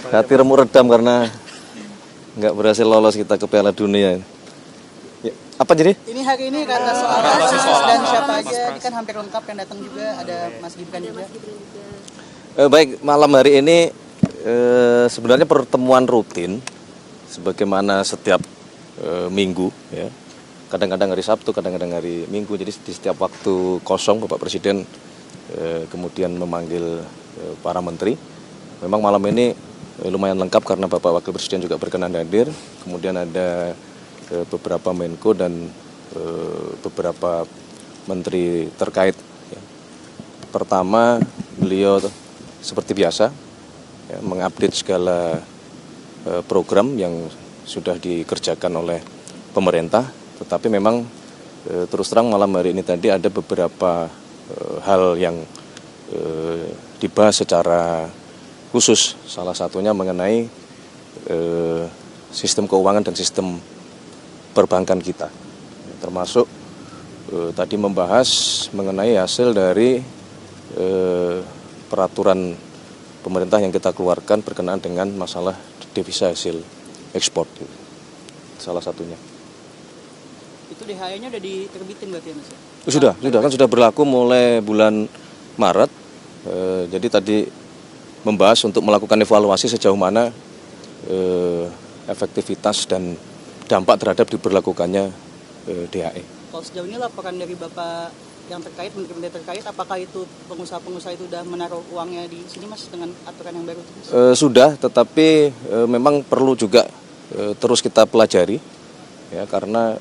hati remuk redam karena nggak berhasil lolos kita ke Piala Dunia. Ya, apa jadi? Ini hari ini kata soal Aziz dan siapa aja, ini kan hampir lengkap yang datang juga, ada Mas Gibran juga. Baik, malam hari ini sebenarnya pertemuan rutin sebagaimana setiap minggu ya. Kadang-kadang hari Sabtu, kadang-kadang hari Minggu. Jadi di setiap waktu kosong Bapak Presiden kemudian memanggil para menteri. Memang malam ini lumayan lengkap karena Bapak Wakil Presiden juga berkenan hadir. Kemudian ada beberapa Menko dan beberapa menteri terkait. Pertama, beliau seperti biasa ya, mengupdate segala program yang sudah dikerjakan oleh pemerintah. Tetapi memang terus terang malam hari ini tadi ada beberapa hal yang dibahas secara khusus. Salah satunya mengenai sistem keuangan dan sistem perbankan kita. Termasuk tadi membahas mengenai hasil dari peraturan pemerintah yang kita keluarkan berkenaan dengan masalah devisa hasil ekspor. Salah satunya. Itu DHE-nya udah diterbitin berarti ya Mas? Sudah berlaku mulai bulan Maret. Jadi tadi membahas untuk melakukan evaluasi sejauh mana efektivitas dan dampak terhadap diberlakukannya DHE. Kalau sejauh ini laporan dari Bapak yang terkait, menteri-menteri terkait, apakah itu pengusaha-pengusaha itu sudah menaruh uangnya di sini Mas dengan aturan yang baru? Sudah, tetapi memang perlu juga terus kita pelajari. Ya, karena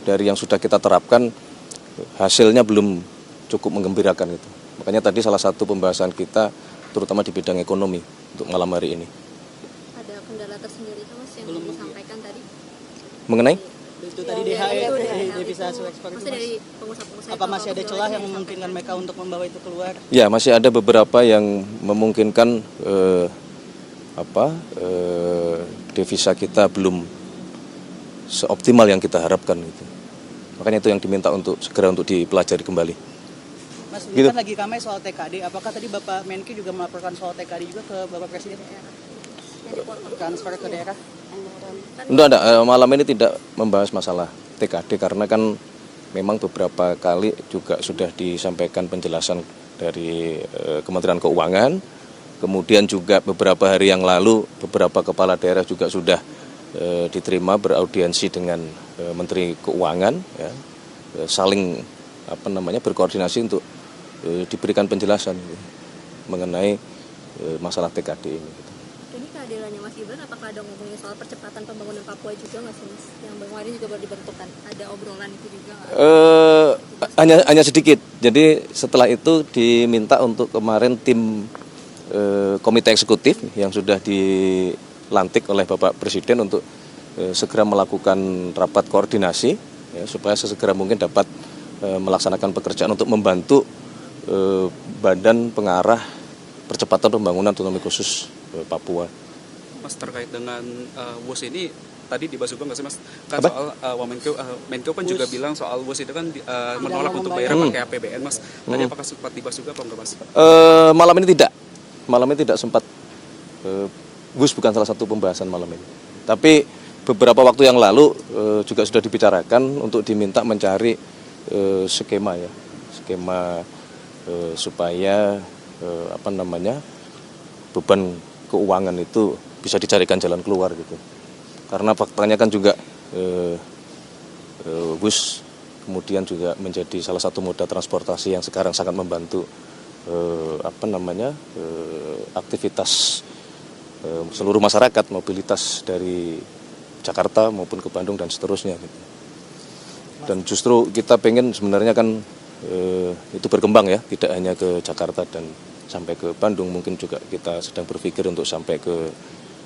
dari yang sudah kita terapkan hasilnya belum cukup menggembirakan itu. Makanya tadi salah satu pembahasan kita terutama di bidang ekonomi untuk malam hari ini. Ada kendala tersendiri Mas yang belum disampaikan tadi? Mengenai? Itu tadi DHE, devisa hasil ekspor itu Mas. Apa masih ada celah yang memungkinkan mereka untuk membawa itu keluar? Ya, masih ada beberapa yang memungkinkan devisa kita belum seoptimal yang kita harapkan gitu. Makanya itu yang diminta untuk segera untuk dipelajari kembali. Mas, ini kan lagi ramai soal TKD. Apakah tadi Bapak Menkyu juga melaporkan soal TKD juga ke Bapak Presiden? Transfer ke daerah? Enggak, malam ini tidak membahas masalah TKD karena kan memang beberapa kali juga sudah disampaikan penjelasan dari Kementerian Keuangan. Kemudian juga beberapa hari yang lalu beberapa kepala daerah juga sudah diterima beraudiensi dengan Menteri Keuangan, ya, saling berkoordinasi untuk diberikan penjelasan mengenai masalah TKD ini. Ini kehadirannya Mas Gibran, apakah ada ngomongin soal percepatan pembangunan Papua juga nggak sih Mas? Yang Bang juga baru dibentukkan, ada obrolan itu juga nggak? Hanya sedikit. Jadi setelah itu diminta untuk kemarin tim komite eksekutif yang sudah dilantik oleh Bapak Presiden untuk segera melakukan rapat koordinasi ya, supaya sesegera mungkin dapat melaksanakan pekerjaan untuk membantu Badan Pengarah Percepatan Pembangunan Otonomi Khusus Papua. Mas, terkait dengan WUS ini tadi dibahas juga nggak sih Mas? Kan soal Menko kan juga bilang soal WUS itu kan menolak untuk bayar pakai APBN Mas. Tadi apakah sempat dibahas juga apa enggak Mas? Malam ini tidak sempat. WUS bukan salah satu pembahasan malam ini. Tapi beberapa waktu yang lalu juga sudah dibicarakan untuk diminta mencari skema supaya beban keuangan itu bisa dicarikan jalan keluar gitu. Karena faktanya kan juga WUS kemudian juga menjadi salah satu moda transportasi yang sekarang sangat membantu aktivitas seluruh masyarakat, mobilitas dari Jakarta maupun ke Bandung dan seterusnya gitu. Dan justru kita pengen sebenarnya kan itu berkembang ya, tidak hanya ke Jakarta dan sampai ke Bandung, mungkin juga kita sedang berpikir untuk sampai ke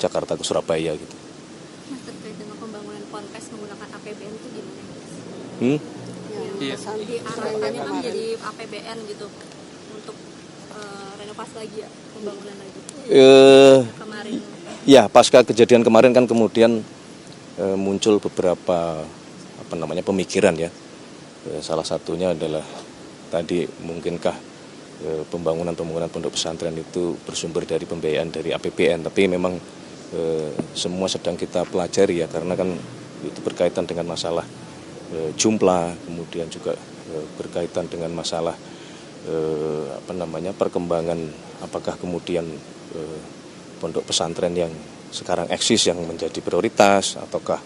Jakarta, ke Surabaya gitu. Mas, terkait dengan pembangunan ponpes menggunakan APBN itu gimana Mas? Iya. Diarahkannya kan menjadi APBN gitu untuk renovasi lagi ya, pembangunan lagi. Kemarin. Ya, pasca kejadian kemarin kan kemudian muncul beberapa pemikiran ya. Salah satunya adalah tadi mungkinkah pembangunan pondok pesantren itu bersumber dari pembiayaan dari APBN, tapi memang semua sedang kita pelajari ya, karena kan itu berkaitan dengan masalah jumlah, kemudian juga berkaitan dengan masalah perkembangan, apakah kemudian pondok pesantren yang sekarang eksis yang menjadi prioritas, ataukah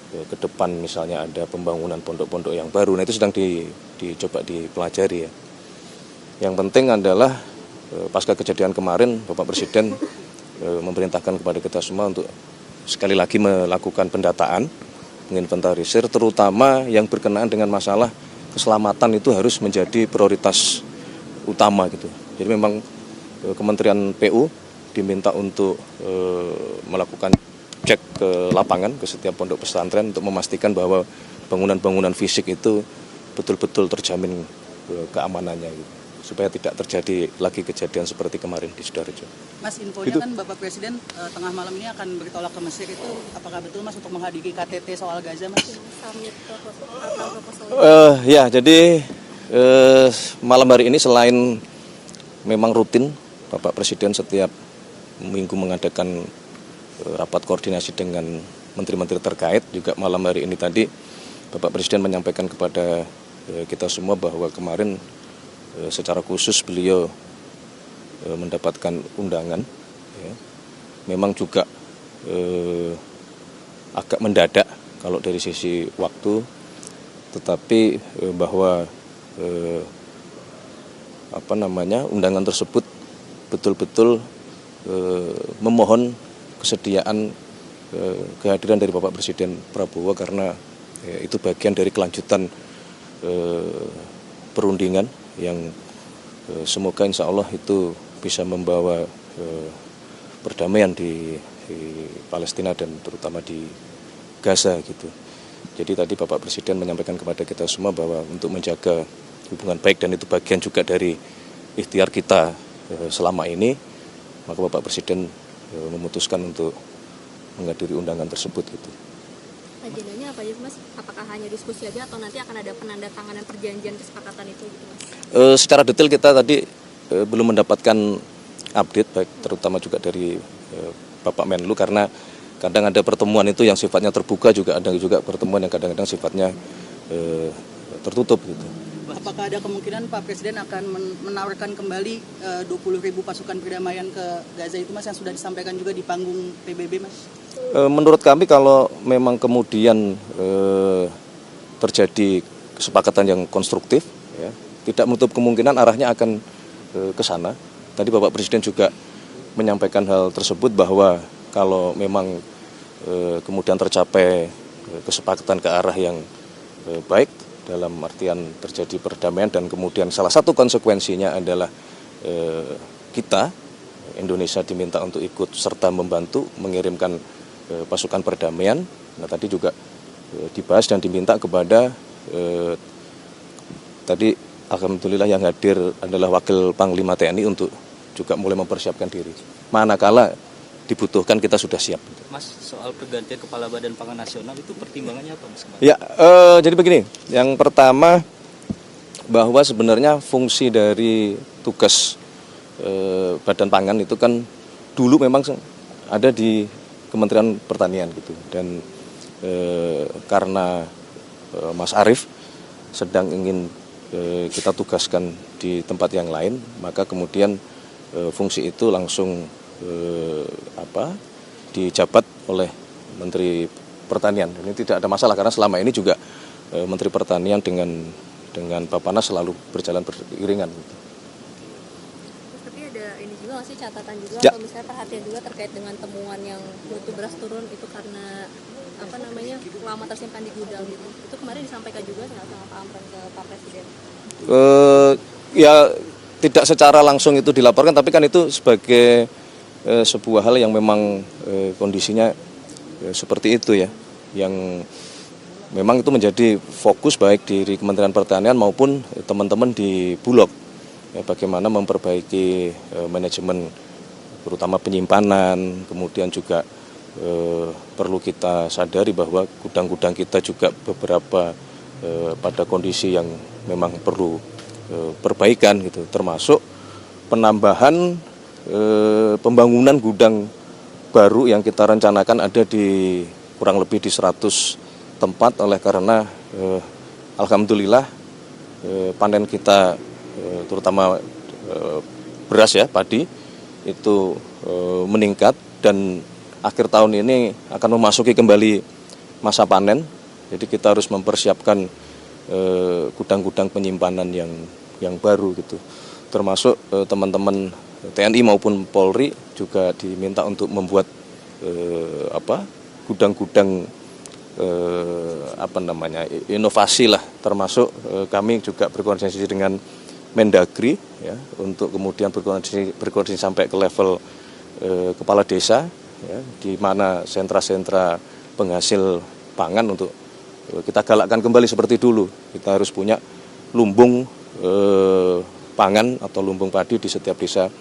ke depan misalnya ada pembangunan pondok-pondok yang baru. Nah itu sedang dicoba dipelajari ya. Yang penting adalah pasca kejadian kemarin Bapak Presiden memerintahkan kepada kita semua untuk sekali lagi melakukan pendataan, menginventarisir, terutama yang berkenaan dengan masalah keselamatan itu harus menjadi prioritas utama gitu. Jadi memang Kementerian PU diminta untuk melakukan cek ke lapangan ke setiap pondok pesantren untuk memastikan bahwa bangunan-bangunan fisik itu betul-betul terjamin keamanannya gitu, supaya tidak terjadi lagi kejadian seperti kemarin di Sidoarjo. Mas, infonya kan Bapak Presiden tengah malam ini akan bertolak ke Mesir, itu apakah betul Mas untuk menghadiri KTT soal Gaza Mas? Ya, jadi malam hari ini selain memang rutin Bapak Presiden setiap minggu mengadakan rapat koordinasi dengan menteri-menteri terkait, juga malam hari ini tadi Bapak Presiden menyampaikan kepada kita semua bahwa kemarin secara khusus beliau mendapatkan undangan ya. Memang juga agak mendadak kalau dari sisi waktu, tetapi bahwa undangan tersebut betul-betul memohon kesediaan kehadiran dari Bapak Presiden Prabowo, karena itu bagian dari kelanjutan perundingan yang semoga insya Allah itu bisa membawa perdamaian di Palestina dan terutama di Gaza gitu. Jadi tadi Bapak Presiden menyampaikan kepada kita semua bahwa untuk menjaga hubungan baik, dan itu bagian juga dari ikhtiar kita selama ini, maka Bapak Presiden memutuskan untuk menghadiri undangan tersebut gitu. Agendanya apa aja Mas? Apakah hanya diskusi aja atau nanti akan ada penandatanganan perjanjian kesepakatan itu gitu Mas? Secara detail kita tadi belum mendapatkan update, baik terutama juga dari Bapak Menlu, karena kadang ada pertemuan itu yang sifatnya terbuka, juga ada juga pertemuan yang kadang-kadang sifatnya tertutup gitu. Apakah ada kemungkinan Pak Presiden akan menawarkan kembali 20.000 pasukan perdamaian ke Gaza itu Mas, yang sudah disampaikan juga di panggung PBB Mas? Menurut kami kalau memang kemudian terjadi kesepakatan yang konstruktif ya, tidak menutup kemungkinan arahnya akan ke sana. Tadi Bapak Presiden juga menyampaikan hal tersebut, bahwa kalau memang kemudian tercapai kesepakatan ke arah yang baik, dalam artian terjadi perdamaian, dan kemudian salah satu konsekuensinya adalah kita Indonesia diminta untuk ikut serta membantu mengirimkan pasukan perdamaian. Nah tadi juga dibahas dan diminta kepada tadi alhamdulillah yang hadir adalah Wakil Panglima TNI untuk juga mulai mempersiapkan diri. Manakala dibutuhkan kita sudah siap. Mas, soal pergantian Kepala Badan Pangan Nasional itu pertimbangannya apa Mas? Ya, jadi begini, yang pertama bahwa sebenarnya fungsi dari tugas Badan Pangan itu kan dulu memang ada di Kementerian Pertanian gitu, dan karena Mas Arief sedang ingin kita tugaskan di tempat yang lain, maka kemudian fungsi itu langsung dijabat oleh Menteri Pertanian. Dan ini tidak ada masalah, karena selama ini juga Menteri Pertanian dengan Bappenas selalu berjalan beriringan. Tapi ada ini juga nggak sih, catatan juga ya, atau misalnya perhatian juga terkait dengan temuan yang mutu beras turun itu karena lama tersimpan di gudang gitu. Itu kemarin disampaikan juga sama Pak Amran ke Pak Presiden. Ya tidak secara langsung itu dilaporkan, tapi kan itu sebagai sebuah hal yang memang kondisinya seperti itu ya, yang memang itu menjadi fokus baik di Kementerian Pertanian maupun teman-teman di Bulog ya, bagaimana memperbaiki manajemen terutama penyimpanan. Kemudian juga perlu kita sadari bahwa gudang-gudang kita juga beberapa pada kondisi yang memang perlu perbaikan gitu, termasuk penambahan pembangunan gudang baru yang kita rencanakan ada di kurang lebih di 100 tempat, oleh karena alhamdulillah panen kita terutama beras ya, padi itu meningkat, dan akhir tahun ini akan memasuki kembali masa panen. Jadi kita harus mempersiapkan gudang-gudang penyimpanan yang baru gitu. Termasuk teman-teman TNI maupun Polri juga diminta untuk membuat gudang-gudang inovasi lah, termasuk kami juga berkoordinasi dengan Mendagri ya, untuk kemudian berkoordinasi sampai ke level kepala desa ya, di mana sentra-sentra penghasil pangan untuk kita galakkan kembali seperti dulu. Kita harus punya lumbung pangan atau lumbung padi di setiap desa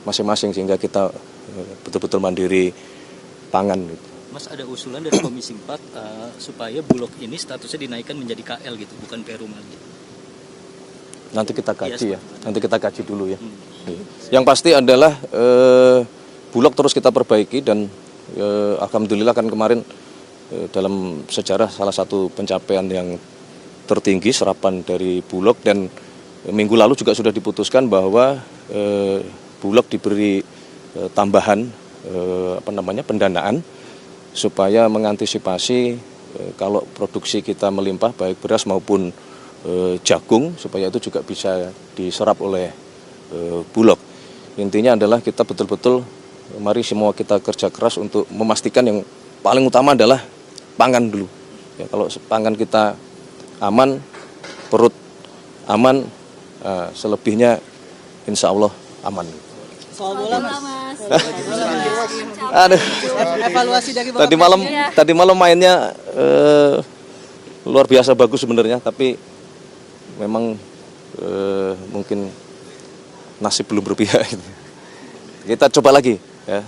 masing-masing, sehingga kita betul-betul mandiri pangan. Mas, ada usulan dari Komisi 4 supaya Bulog ini statusnya dinaikkan menjadi KL gitu, bukan Perum lagi. Nanti kita kaji ya, nanti kita kaji dulu ya. Yang pasti adalah Bulog terus kita perbaiki, dan alhamdulillah kan kemarin dalam sejarah salah satu pencapaian yang tertinggi serapan dari Bulog, dan minggu lalu juga sudah diputuskan bahwa Bulog diberi tambahan pendanaan supaya mengantisipasi kalau produksi kita melimpah baik beras maupun jagung, supaya itu juga bisa diserap oleh Bulog. Intinya adalah kita betul-betul mari semua kita kerja keras untuk memastikan yang paling utama adalah pangan dulu. Ya, kalau pangan kita aman, perut aman, selebihnya insya Allah aman. Soal bola Mas. Aduh. Evaluasi dari Bapak Tadi malam mainnya luar biasa bagus sebenarnya, tapi memang mungkin nasib belum berpihak. Kita coba lagi ya.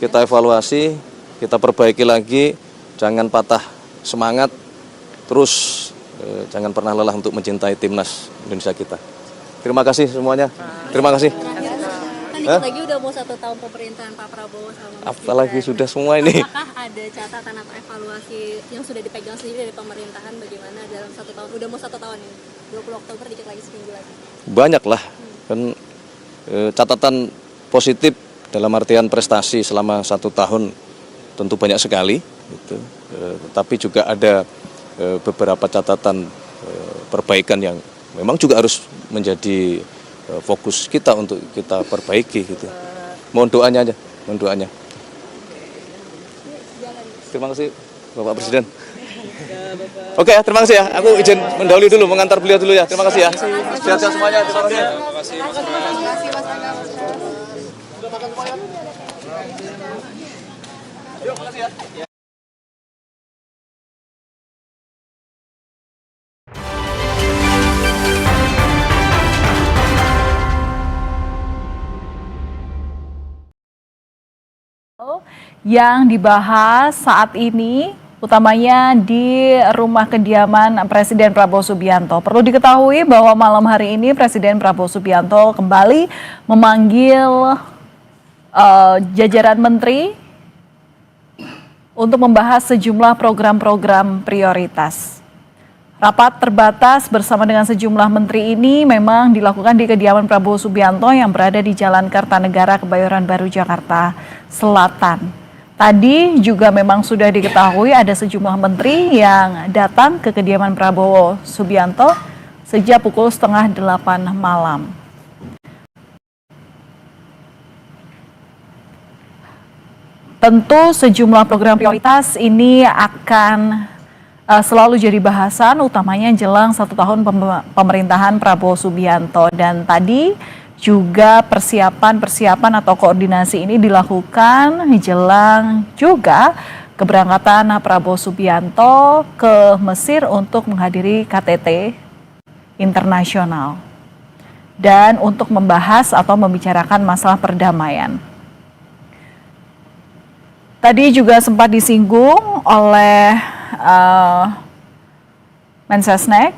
Kita evaluasi, kita perbaiki lagi, jangan patah semangat, terus jangan pernah lelah untuk mencintai timnas Indonesia kita. Terima kasih semuanya. Terima kasih. Kan dikit lagi udah mau 1 tahun pemerintahan Pak Prabowo sama Mas Apalagi Gibran. sudah semua ini. Apakah ada catatan atau evaluasi yang sudah dipegang sendiri dari pemerintahan bagaimana dalam 1 tahun? Udah mau 1 tahun ini, 20 Oktober dikit lagi, seminggu lagi. Banyak lah, kan catatan positif dalam artian prestasi selama 1 tahun tentu banyak sekali, gitu. Tapi juga ada beberapa catatan perbaikan yang memang juga harus menjadi fokus kita untuk kita perbaiki gitu. Mohon doanya aja, mohon doanya. Terima kasih Bapak Presiden. Oke, terima kasih ya. Aku izin mendahului dulu, mengantar beliau dulu ya. Terima kasih ya. Sehat-sehat semuanya. Terima kasih. Yuk, makasih ya. Yang dibahas saat ini utamanya di rumah kediaman Presiden Prabowo Subianto. Perlu diketahui bahwa malam hari ini Presiden Prabowo Subianto kembali memanggil jajaran menteri untuk membahas sejumlah program-program prioritas. Rapat terbatas bersama dengan sejumlah menteri ini memang dilakukan di kediaman Prabowo Subianto yang berada di Jalan Kertanegara, Kebayoran Baru, Jakarta Selatan. Tadi juga memang sudah diketahui ada sejumlah menteri yang datang ke kediaman Prabowo Subianto sejak pukul 7:30 malam. Tentu sejumlah program prioritas ini akan selalu jadi bahasan utamanya jelang 1 tahun pemerintahan Prabowo Subianto, dan tadi juga persiapan atau koordinasi ini dilakukan jelang juga keberangkatan Prabowo Subianto ke Mesir untuk menghadiri KTT internasional dan untuk membahas atau membicarakan masalah perdamaian. Tadi juga sempat disinggung oleh Mensesnek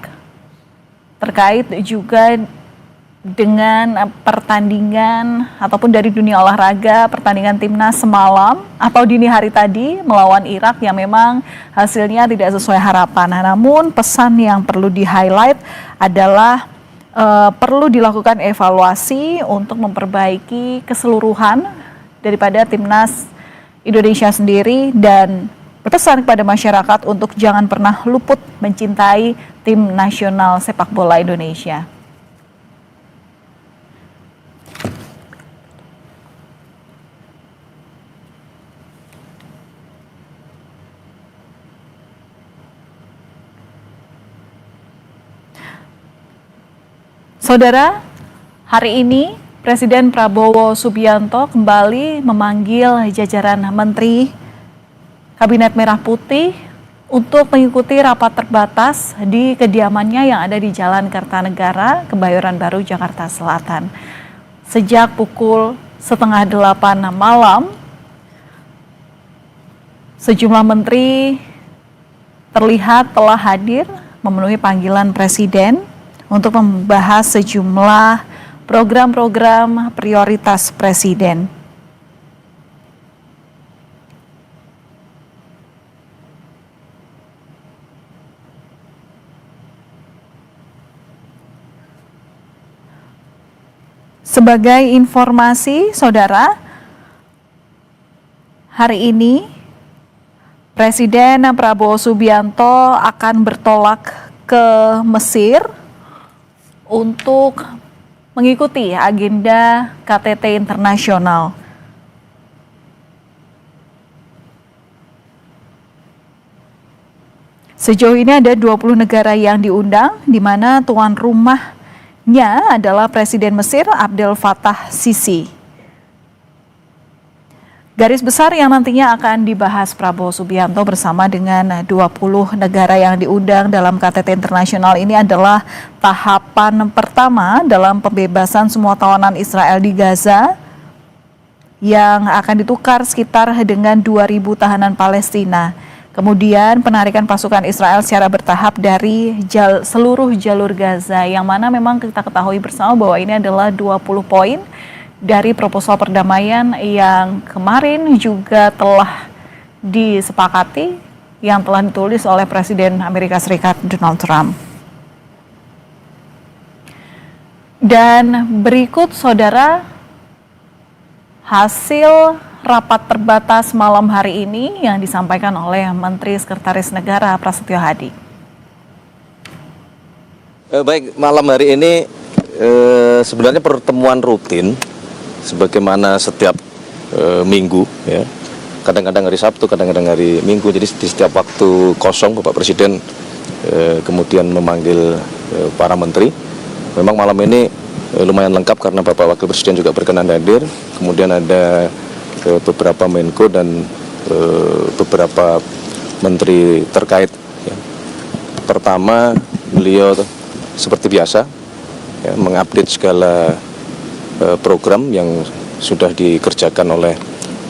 terkait juga dengan pertandingan ataupun dari dunia olahraga pertandingan timnas semalam atau dini hari tadi melawan Irak yang memang hasilnya tidak sesuai harapan. Namun pesan yang perlu di-highlight adalah perlu dilakukan evaluasi untuk memperbaiki keseluruhan daripada timnas Indonesia sendiri dan berpesan kepada masyarakat untuk jangan pernah luput mencintai tim nasional sepak bola Indonesia. Saudara, hari ini Presiden Prabowo Subianto kembali memanggil jajaran Menteri Kabinet Merah Putih untuk mengikuti rapat terbatas di kediamannya yang ada di Jalan Kertanegara, Kebayoran Baru, Jakarta Selatan. Sejak pukul 7:30 malam, sejumlah menteri terlihat telah hadir memenuhi panggilan Presiden untuk membahas sejumlah program-program prioritas Presiden. Sebagai informasi, saudara, hari ini Presiden Prabowo Subianto akan bertolak ke Mesir untuk mengikuti agenda KTT internasional. Sejauh ini ada 20 negara yang diundang, di mana tuan rumahnya adalah Presiden Mesir Abdel Fattah Sisi. Garis besar yang nantinya akan dibahas Prabowo Subianto bersama dengan 20 negara yang diundang dalam KTT internasional ini adalah tahapan pertama dalam pembebasan semua tawanan Israel di Gaza yang akan ditukar sekitar dengan 2.000 tahanan Palestina. Kemudian penarikan pasukan Israel secara bertahap dari seluruh jalur Gaza yang mana memang kita ketahui bersama bahwa ini adalah 20 poin dari proposal perdamaian yang kemarin juga telah disepakati yang telah ditulis oleh Presiden Amerika Serikat Donald Trump. Dan berikut saudara hasil rapat terbatas malam hari ini yang disampaikan oleh Menteri Sekretaris Negara Prasetyo Hadi. Baik, malam hari ini sebenarnya pertemuan rutin sebagaimana setiap minggu ya, kadang-kadang hari Sabtu, kadang-kadang hari Minggu. Jadi di setiap waktu kosong Bapak Presiden kemudian memanggil para menteri. Memang malam ini lumayan lengkap karena Bapak Wakil Presiden juga berkenan hadir. Kemudian ada beberapa Menko dan beberapa menteri terkait ya. Pertama, beliau seperti biasa ya, mengupdate segala program yang sudah dikerjakan oleh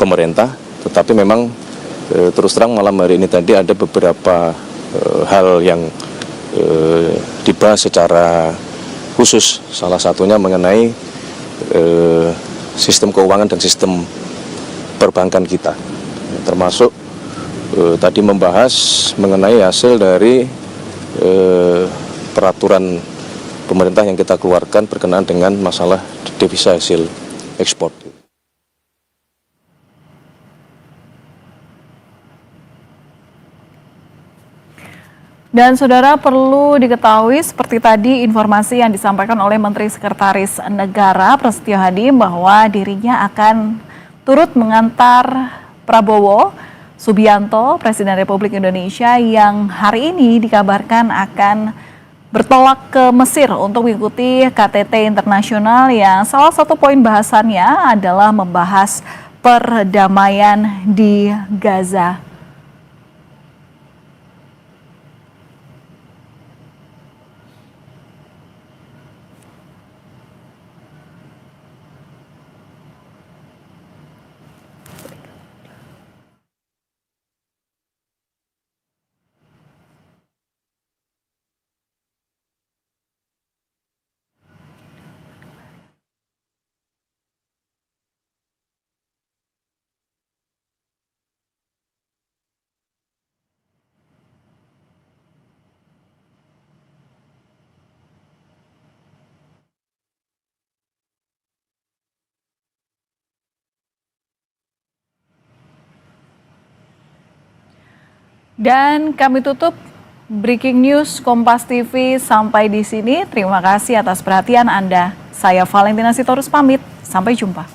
pemerintah, tetapi memang terus terang malam hari ini tadi ada beberapa hal yang dibahas secara khusus, salah satunya mengenai sistem keuangan dan sistem perbankan kita, termasuk tadi membahas mengenai hasil dari peraturan pemerintah yang kita keluarkan berkenaan dengan masalah devisa hasil ekspor. Dan saudara, perlu diketahui seperti tadi informasi yang disampaikan oleh Menteri Sekretaris Negara Prasetyo Hadi bahwa dirinya akan turut mengantar Prabowo Subianto, Presiden Republik Indonesia yang hari ini dikabarkan akan bertolak ke Mesir untuk mengikuti KTT internasional yang salah satu poin bahasannya adalah membahas perdamaian di Gaza. Dan kami tutup Breaking News Kompas TV sampai di sini. Terima kasih atas perhatian Anda. Saya Valentina Sitorus pamit. Sampai jumpa.